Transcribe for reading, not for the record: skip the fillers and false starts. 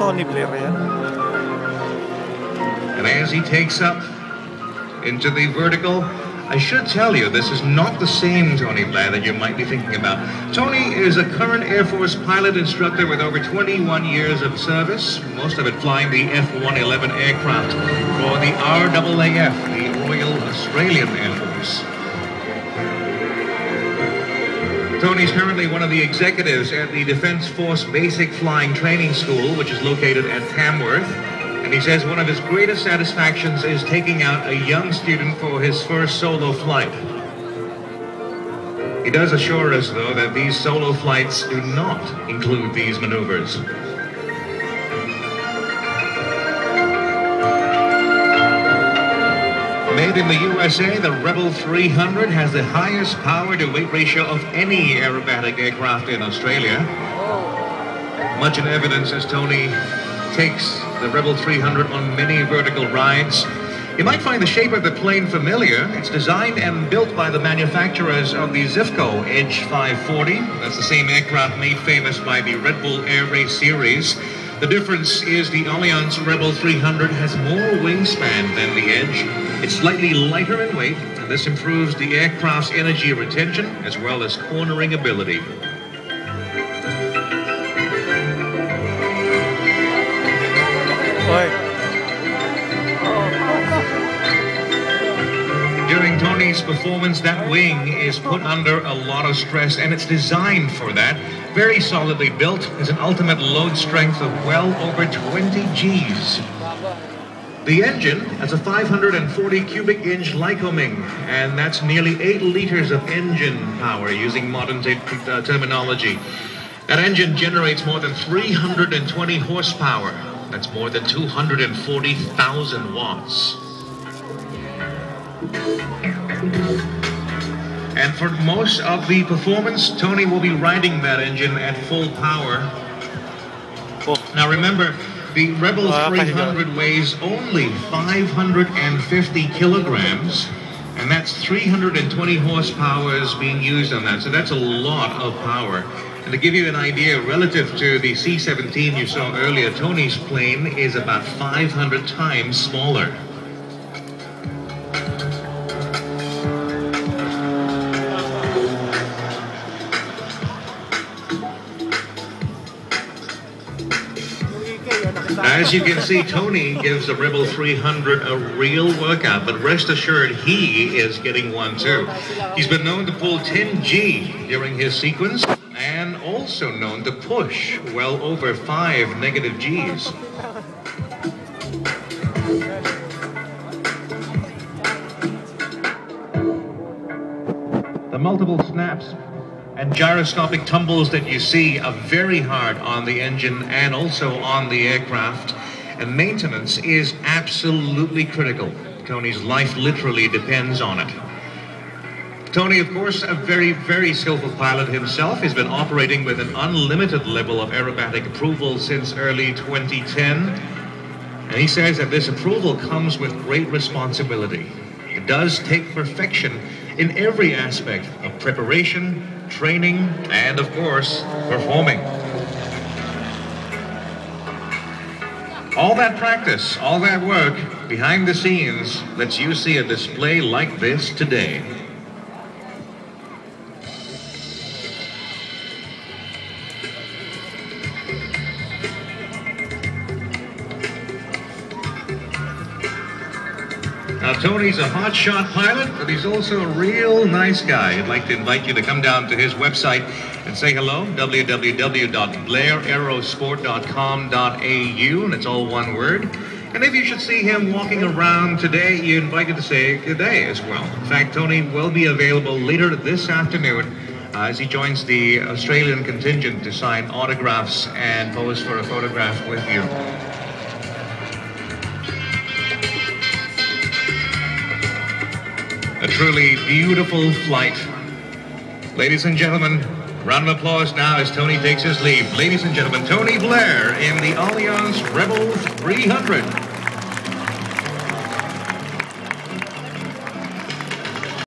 Tony Blair yan. And as he takes up into the vertical, I should tell you, this is not the same Tony Blair that you might be thinking about. Tony is a current Air Force pilot instructor with over 21 years of service, most of it flying the F-111 aircraft for the RAAF, the Royal Australian Air Force. Tony's currently one of the executives at the Defence Force Basic Flying Training School, which is located at Tamworth. And he says one of his greatest satisfactions is taking out a young student for his first solo flight. He does assure us, though, that these solo flights do not include these maneuvers. Made in the USA, the Rebel 300 has the highest power-to-weight ratio of any aerobatic aircraft in Australia. Much in evidence as Tony takes the Rebel 300 on many vertical rides. You might find the shape of the plane familiar. It's designed and built by the manufacturers of the Zifco Edge 540. That's the same aircraft made famous by the Red Bull Air Race series. The difference is the Allianz Rebel 300 has more wingspan than the Edge. It's slightly lighter in weight, and this improves the aircraft's energy retention as well as cornering ability. During Tony's performance, that wing is put under a lot of stress, and it's designed for that. Very solidly built, has an ultimate load strength of well over 20 Gs. The engine has a 540 cubic inch Lycoming, and that's nearly 8 liters of engine power using modern terminology. That engine generates more than 320 horsepower. That's more than 240,000 watts. And for most of the performance, Tony will be riding that engine at full power. Now remember, the Rebel 300 weighs only 550 kilograms, and that's 320 horsepower is being used on that, so that's a lot of power. And to give you an idea, relative to the C-17 you saw earlier, Tony's plane is about 500 times smaller. As you can see, Tony gives the Rebel 300 a real workout, but rest assured he is getting one too. He's been known to pull 10 G during his sequence, and also known to push well over 5 negative Gs. The multiple snaps and gyroscopic tumbles that you see are very hard on the engine and also on the aircraft, and maintenance is absolutely critical. Tony's life literally depends on it. Tony, of course, a very, very skillful pilot himself. He's been operating with an unlimited level of aerobatic approval since early 2010. And he says that this approval comes with great responsibility. It does take perfection in every aspect of preparation, training, and of course, performing. All that practice, all that work behind the scenes lets you see a display like this today. Now, Tony's a hotshot pilot, but he's also a real nice guy. I'd like to invite you to come down to his website and say hello, www.blaireaerosport.com.au, and it's all one word. And if you should see him walking around today, you're invited to say good day as well. In fact, Tony will be available later this afternoon as he joins the Australian contingent to sign autographs and pose for a photograph with you. A truly beautiful flight. Ladies and gentlemen, round of applause now as Tony takes his leave. Ladies and gentlemen, Tony Blair in the Allianz Rebel 300.